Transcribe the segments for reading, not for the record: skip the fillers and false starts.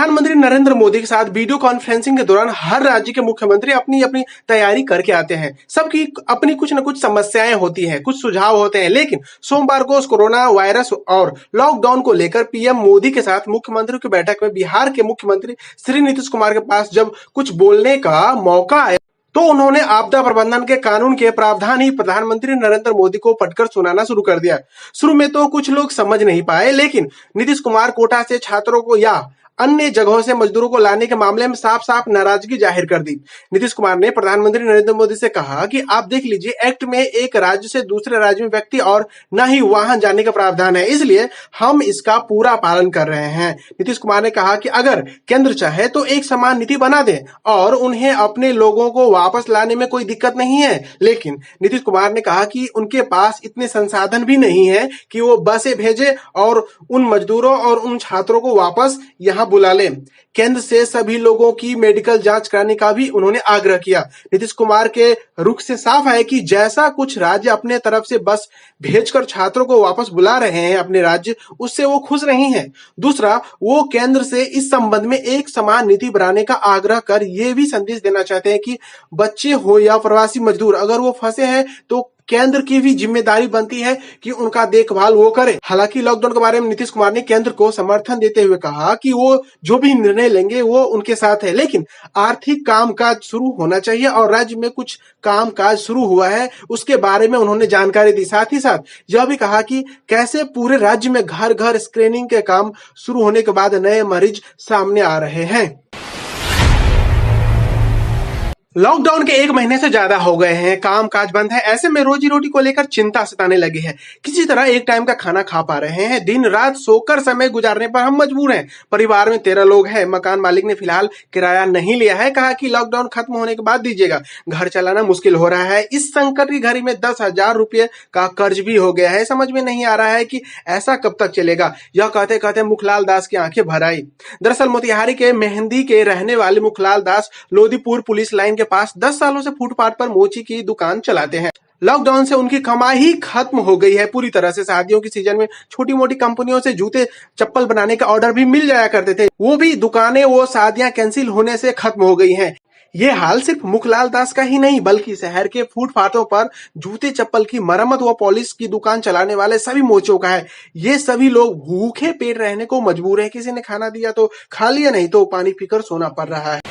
प्रधानमंत्री नरेंद्र मोदी के साथ वीडियो कॉन्फ्रेंसिंग के दौरान हर राज्य के मुख्यमंत्री अपनी अपनी तैयारी करके आते हैं। सबकी अपनी कुछ न कुछ समस्याएं होती हैं, कुछ सुझाव होते हैं, लेकिन सोमवार को कोरोना वायरस और लॉकडाउन को लेकर पीएम मोदी के साथ मुख्यमंत्रियों की बैठक में बिहार के मुख्यमंत्री श्री नीतीश कुमार के पास जब कुछ बोलने का मौका आया तो उन्होंने आपदा प्रबंधन के कानून के प्रावधान ही प्रधानमंत्री नरेंद्र मोदी को पढ़कर सुनाना शुरू कर दिया। शुरू में तो कुछ लोग समझ नहीं पाए, लेकिन नीतीश कुमार कोटा से छात्रों को या अन्य जगहों से मजदूरों को लाने के मामले में साफ साफ नाराजगी जाहिर कर दी। नीतीश कुमार ने प्रधानमंत्री नरेंद्र मोदी से कहा कि आप देख लीजिए, एक्ट में एक राज्य से दूसरे राज्य में व्यक्ति और न ही वाहन जाने का प्रावधान है, इसलिए हम इसका पूरा पालन कर रहे हैं। नीतीश कुमार ने कहा कि अगर केंद्र चाहे तो एक समान नीति बना दे और उन्हें अपने लोगों को वापस लाने में कोई दिक्कत नहीं है, लेकिन नीतीश कुमार ने कहा कि उनके पास इतने संसाधन भी नहीं है कि वो बसें भेजे और उन मजदूरों और उन छात्रों को वापस यहाँ बुला ले। केंद्र से सभी लोगों की मेडिकल जांच कराने का भी उन्होंने आग्रह किया। नीतीश कुमार के रुख से साफ है कि जैसा कुछ राज्य अपने तरफ से बस भेजकर छात्रों को वापस बुला रहे हैं अपने राज्य, उससे वो खुश नहीं है। दूसरा, वो केंद्र से इस संबंध में एक समान नीति बनाने का आग्रह कर ये भी संदेश देना चाहते हैं कि बच्चे हो या प्रवासी मजदूर, अगर वो फंसे हैं तो केंद्र की भी जिम्मेदारी बनती है कि उनका देखभाल वो करे। हालांकि लॉकडाउन के बारे में नीतीश कुमार ने केंद्र को समर्थन देते हुए कहा कि वो जो भी निर्णय लेंगे वो उनके साथ है, लेकिन आर्थिक कामकाज शुरू होना चाहिए और राज्य में कुछ कामकाज शुरू हुआ है उसके बारे में उन्होंने जानकारी दी। साथ ही साथ यह भी कहा कि कैसे पूरे राज्य में घर घर स्क्रीनिंग के काम शुरू होने के बाद नए मरीज सामने आ रहे हैं। लॉकडाउन के 1 महीने से ज्यादा हो गए हैं, काम काज बंद है, ऐसे में रोजी रोटी को लेकर चिंता सताने लगी है। किसी तरह एक टाइम का खाना खा पा रहे हैं, दिन रात सोकर समय गुजारने पर हम मजबूर हैं। परिवार में 13 लोग हैं। मकान मालिक ने फिलहाल किराया नहीं लिया है, कहा कि लॉकडाउन खत्म होने के बाद दीजिएगा। घर चलाना मुश्किल हो रहा है। इस संकट की घड़ी में 10,000 रुपये का कर्ज भी हो गया है। समझ में नहीं आ रहा है कि ऐसा कब तक चलेगा। यह कहते कहते मुखलाल दास की आंखें भर आई। दरअसल मोतिहारी के मेहंदी के रहने वाले मुखलाल दास लोदीपुर पुलिस लाइन पास 10 सालों से फुटपाथ पर मोची की दुकान चलाते हैं। लॉकडाउन से उनकी कमाई ही खत्म हो गई है पूरी तरह से। शादियों की सीजन में छोटी मोटी कंपनियों से जूते चप्पल बनाने का ऑर्डर भी मिल जाया करते थे, वो भी दुकानें वो शादियां कैंसिल होने से खत्म हो गई हैं। ये हाल सिर्फ मुखलाल दास का ही नहीं बल्कि शहर के फुटपाथों पर जूते चप्पल की मरम्मत व पॉलिश की दुकान चलाने वाले सभी मोचों का है। ये सभी लोग भूखे पेट रहने को मजबूर है। किसी ने खाना दिया तो खा लिया, नहीं तो पानी पीकर सोना पड़ रहा है।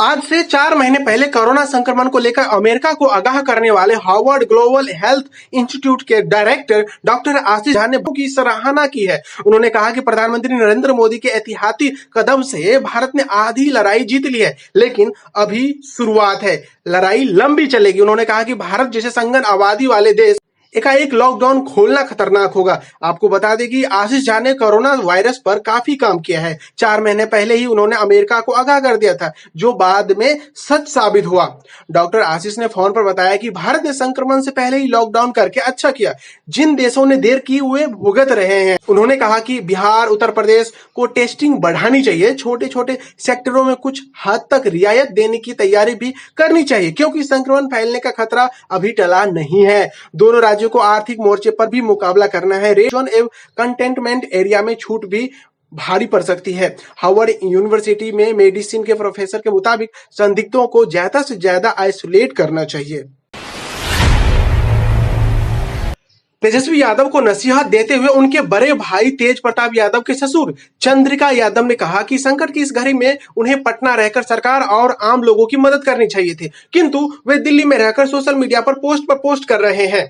आज से 4 महीने पहले कोरोना संक्रमण को लेकर अमेरिका को आगाह करने वाले हार्वर्ड ग्लोबल हेल्थ इंस्टीट्यूट के डायरेक्टर डॉक्टर आशीष झा ने की सराहना की है। उन्होंने कहा कि प्रधानमंत्री नरेंद्र मोदी के ऐतिहासिक कदम से भारत ने आधी लड़ाई जीत ली है, लेकिन अभी शुरुआत है, लड़ाई लंबी चलेगी। उन्होंने कहा कि भारत जैसे संघन आबादी वाले देश एकाएक लॉकडाउन खोलना खतरनाक होगा। आपको बता दें कि आशीष झा ने कोरोना वायरस पर काफी काम किया है। 4 महीने पहले ही उन्होंने अमेरिका को आगाह कर दिया था, जो बाद में सच साबित हुआ। डॉक्टर आशीष ने फोन पर बताया कि भारत ने संक्रमण से पहले ही लॉकडाउन करके अच्छा किया। जिन देशों ने देर की वे भुगत रहे हैं। उन्होंने कहा कि बिहार, उत्तर प्रदेश को टेस्टिंग बढ़ानी चाहिए। छोटे छोटे सेक्टरों में कुछ हद तक रियायत देने की तैयारी भी करनी चाहिए, क्योंकि संक्रमण फैलने का खतरा अभी टला नहीं है। दोनों राज्यों को आर्थिक मोर्चे पर भी मुकाबला करना है। रेड जोन एवं कंटेनमेंट एरिया में छूट भी भारी पड़ सकती है। हार्वर्ड यूनिवर्सिटी में मेडिसिन के प्रोफेसर के मुताबिक संदिग्धों को ज्यादा से ज्यादा आइसोलेट करना चाहिए। तेजस्वी यादव को नसीहत देते हुए उनके बड़े भाई तेज प्रताप यादव के ससुर चंद्रिका यादव ने कहा कि संकट की इस घड़ी में उन्हें पटना रहकर सरकार और आम लोगों की मदद करनी चाहिए थी, किंतु वे दिल्ली में रहकर सोशल मीडिया पर पोस्ट कर रहे हैं।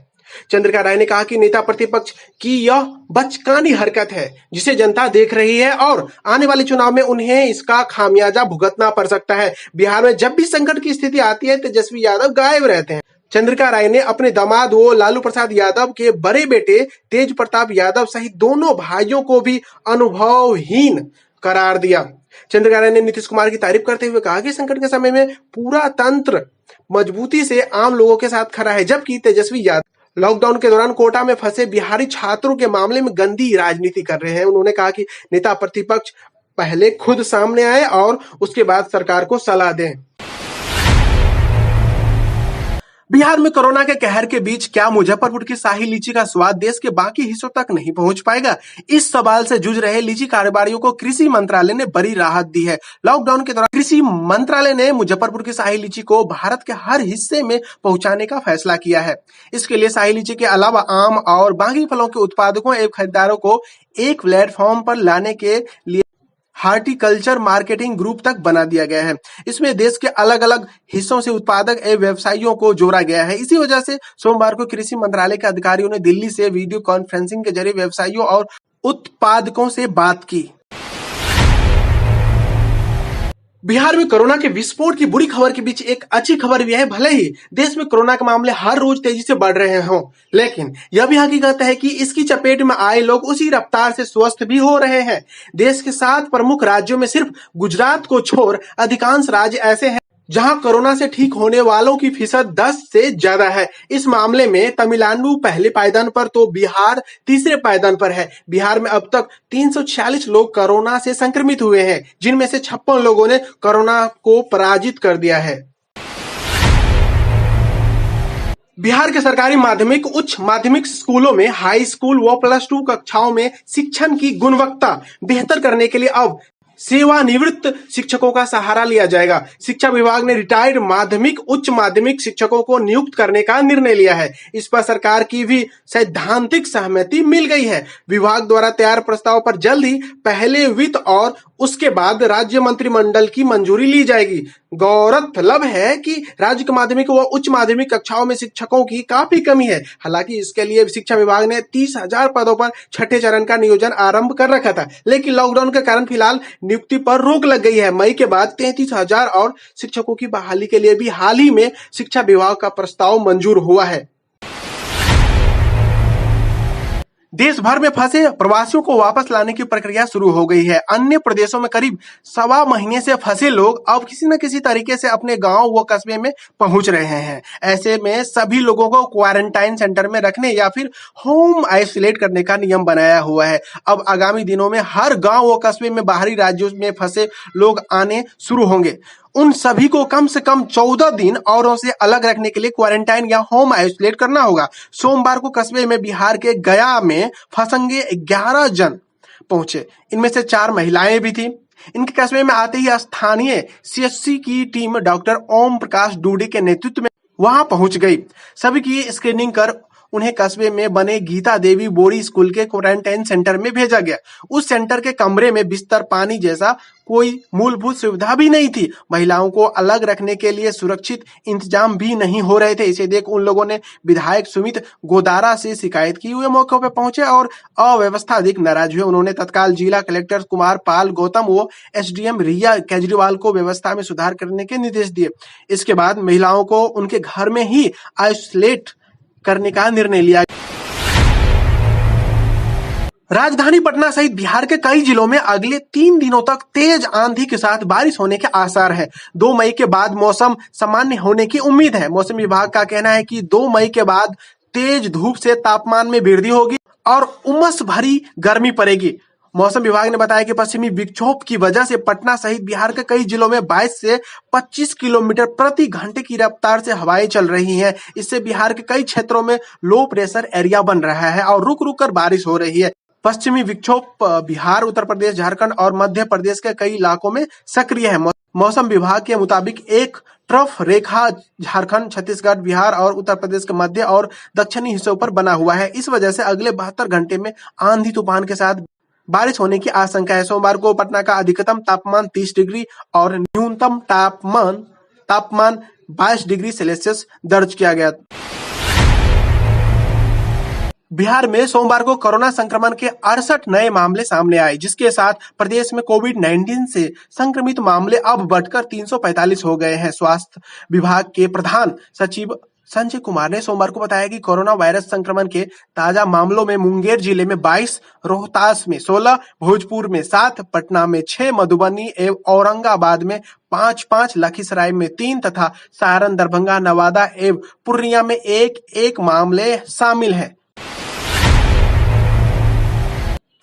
चंद्रिका राय ने कहा कि नेता प्रतिपक्ष की यह बचकानी हरकत है जिसे जनता देख रही है और आने वाले चुनाव में उन्हें इसका खामियाजा भुगतना पड़ सकता है। बिहार में जब भी संकट की स्थिति आती है तेजस्वी यादव गायब रहते हैं। चंद्रिका राय ने अपने दामाद वो लालू प्रसाद यादव के बड़े बेटे तेज प्रताप यादव सहित दोनों भाइयों को भी अनुभवहीन करार दिया। चंद्रिका राय ने नीतीश कुमार की तारीफ करते हुए कहा कि संकट के समय में पूरा तंत्र मजबूती से आम लोगों के साथ खड़ा है, जबकि तेजस्वी यादव लॉकडाउन के दौरान कोटा में फंसे बिहारी छात्रों के मामले में गंदी राजनीति कर रहे हैं। उन्होंने कहा कि नेता प्रतिपक्ष पहले खुद सामने आए और उसके बाद सरकार को सलाह दें। बिहार में कोरोना के कहर के बीच क्या मुजफ्फरपुर की शाही लीची का स्वाद देश के बाकी हिस्सों तक नहीं पहुंच पाएगा? इस सवाल से जूझ रहे लीची कारोबारियों को कृषि मंत्रालय ने बड़ी राहत दी है। लॉकडाउन के दौरान कृषि मंत्रालय ने मुजफ्फरपुर की शाही लीची को भारत के हर हिस्से में पहुंचाने का फैसला किया है। इसके लिए शाही लीची के अलावा आम और बाकी फलों के उत्पादकों एवं खरीदारों को एक प्लेटफॉर्म पर लाने के लिए हार्टिकल्चर मार्केटिंग ग्रुप तक बना दिया गया है। इसमें देश के अलग अलग हिस्सों से उत्पादक एवं व्यवसायियों को जोड़ा गया है। इसी वजह से सोमवार को कृषि मंत्रालय के अधिकारियों ने दिल्ली से वीडियो कॉन्फ्रेंसिंग के जरिए व्यवसायियों और उत्पादकों से बात की। बिहार में कोरोना के विस्फोट की बुरी खबर के बीच एक अच्छी खबर भी है। भले ही देश में कोरोना के मामले हर रोज तेजी से बढ़ रहे हों, लेकिन यह भी हकीकत है कि इसकी चपेट में आए लोग उसी रफ्तार से स्वस्थ भी हो रहे हैं। देश के 7 प्रमुख राज्यों में सिर्फ गुजरात को छोड़ अधिकांश राज्य ऐसे हैं जहां कोरोना से ठीक होने वालों की फीसद 10 से ज्यादा है। इस मामले में तमिलनाडु पहले पायदान पर तो बिहार तीसरे पायदान पर है। बिहार में अब तक 346 लोग कोरोना से संक्रमित हुए हैं, जिनमें से 56 लोगों ने कोरोना को पराजित कर दिया है। बिहार के सरकारी माध्यमिक उच्च माध्यमिक स्कूलों में हाई स्कूल व +2 कक्षाओं में शिक्षण की गुणवत्ता बेहतर करने के लिए अब सेवानिवृत्त शिक्षकों का सहारा लिया जाएगा। शिक्षा विभाग ने रिटायर्ड माध्यमिक उच्च माध्यमिक शिक्षकों को नियुक्त करने का निर्णय लिया है। इस पर सरकार की भी सैद्धांतिक सहमति मिल गई है। विभाग द्वारा तैयार प्रस्ताव पर जल्द ही पहले वित्त और उसके बाद राज्य मंत्रिमंडल की मंजूरी ली जाएगी। गौरतलब है कि राज्य के माध्यमिक व उच्च माध्यमिक कक्षाओं में शिक्षकों की काफी कमी है। हालांकि इसके लिए शिक्षा विभाग ने 30,000 पदों पर छठे चरण का नियोजन आरंभ कर रखा था, लेकिन लॉकडाउन के कारण फिलहाल नियुक्ति पर रोक लग गई है। मई के बाद 33,000 और शिक्षकों की बहाली के लिए भी हाल ही में शिक्षा विभाग का प्रस्ताव मंजूर हुआ है। देश भर में फंसे प्रवासियों को वापस लाने की प्रक्रिया शुरू हो गई है। अन्य प्रदेशों में करीब 1.25 महीने से फंसे लोग अब किसी न किसी तरीके से अपने गांव व कस्बे में पहुंच रहे हैं। ऐसे में सभी लोगों को क्वारंटाइन सेंटर में रखने या फिर होम आइसोलेट करने का नियम बनाया हुआ है। अब आगामी दिनों में हर गांव व कस्बे में बाहरी राज्यों में फंसे लोग आने शुरू होंगे। उन सभी को कम से कम 14 दिन औरों से अलग रखने के लिए क्वारंटाइन या होम आइसोलेट करना होगा। सोमवार को कस्बे में बिहार के गया में फंसे 11 जन पहुंचे। इनमें से 4 महिलाएं भी थी। इनके कस्बे में आते ही स्थानीय CHC की team doctor Om Prakash dude के नेतृत्व में वहां पहुंच गई। सभी की स्क्रीनिंग कर उन्हें कस्बे में बने गीता देवी बोरी स्कूल के क्वारंटाइन सेंटर में भेजा गया। उस सेंटर के कमरे में बिस्तर, पानी जैसा कोई मूलभूत सुविधा भी नहीं थी। महिलाओं को अलग रखने के लिए सुरक्षित इंतजाम भी नहीं हो रहे थे। इसे देख उन लोगों ने विधायक सुमित गोदारा से शिकायत की। हुए मौके पर पहुंचे और अव्यवस्था देख नाराज हुए। उन्होंने तत्काल जिला कलेक्टर कुमार पाल गौतम व SDM रिया केजरीवाल को व्यवस्था में सुधार करने के निर्देश दिए। इसके बाद महिलाओं को उनके घर में ही आइसोलेट करने का निर्णय लिया। राजधानी पटना सहित बिहार के कई जिलों में अगले 3 दिनों तक तेज आंधी के साथ बारिश होने के आसार है। 2 मई के बाद मौसम सामान्य होने की उम्मीद है। मौसम विभाग का कहना है कि 2 मई के बाद तेज धूप से तापमान में वृद्धि होगी और उमस भरी गर्मी पड़ेगी। मौसम विभाग ने बताया कि पश्चिमी विक्षोभ की वजह से पटना सहित बिहार के कई जिलों में 22 से 25 किलोमीटर प्रति घंटे की रफ्तार से हवाएं चल रही हैं। इससे बिहार के कई क्षेत्रों में लो प्रेशर एरिया बन रहा है और रुक रुक कर बारिश हो रही है। पश्चिमी विक्षोभ बिहार, उत्तर प्रदेश, झारखंड और मध्य प्रदेश के कई इलाकों में सक्रिय है। मौसम विभाग के मुताबिक एक ट्रफ रेखा झारखंड, छत्तीसगढ़, बिहार और उत्तर प्रदेश के मध्य और दक्षिणी हिस्सों पर बना हुआ है। इस वजह से अगले 72 घंटे में आंधी तूफान के साथ बारिश होने की आशंका है। सोमवार को पटना का अधिकतम तापमान 30 डिग्री और न्यूनतम तापमान 22 डिग्री सेल्सियस दर्ज किया गया। बिहार में सोमवार को कोरोना संक्रमण के 68 नए मामले सामने आए, जिसके साथ प्रदेश में कोविड-19 से संक्रमित मामले अब बढ़कर 345 हो गए हैं। स्वास्थ्य विभाग के प्रधान सचिव संजय कुमार ने सोमवार को बताया कि कोरोना वायरस संक्रमण के ताजा मामलों में मुंगेर जिले में 22, रोहतास में 16, भोजपुर में 7, पटना में 6, मधुबनी एवं औरंगाबाद में 5, लखीसराय में 3 तथा सारण, दरभंगा, नवादा एवं पूर्णिया में 1 मामले शामिल हैं।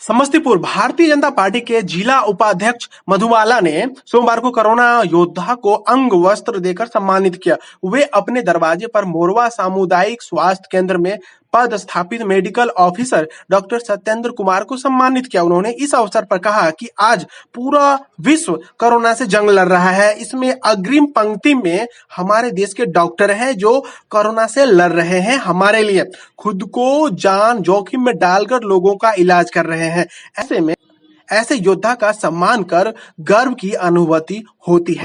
समस्तीपुर भारतीय जनता पार्टी के जिला उपाध्यक्ष मधुबाला ने सोमवार को कोरोना योद्धा को अंग वस्त्र देकर सम्मानित किया। वे अपने दरवाजे पर मोरवा सामुदायिक स्वास्थ्य केंद्र में पदस्थापित medical officer doctor Satyendra Kumar को सम्मानित किया। उन्होंने इस अवसर पर कहा कि आज पूरा विश्व कोरोना से जंग लड़ रहा है। इसमें अग्रिम पंक्ति में हमारे देश के डॉक्टर हैं जो कोरोना से लड़ रहे हैं, हमारे लिए खुद को जान जोखिम में डालकर लोगों का इलाज कर रहे हैं। ऐसे में ऐसे योद्धा का सम्मान कर गर्व की अनुभूति होती है।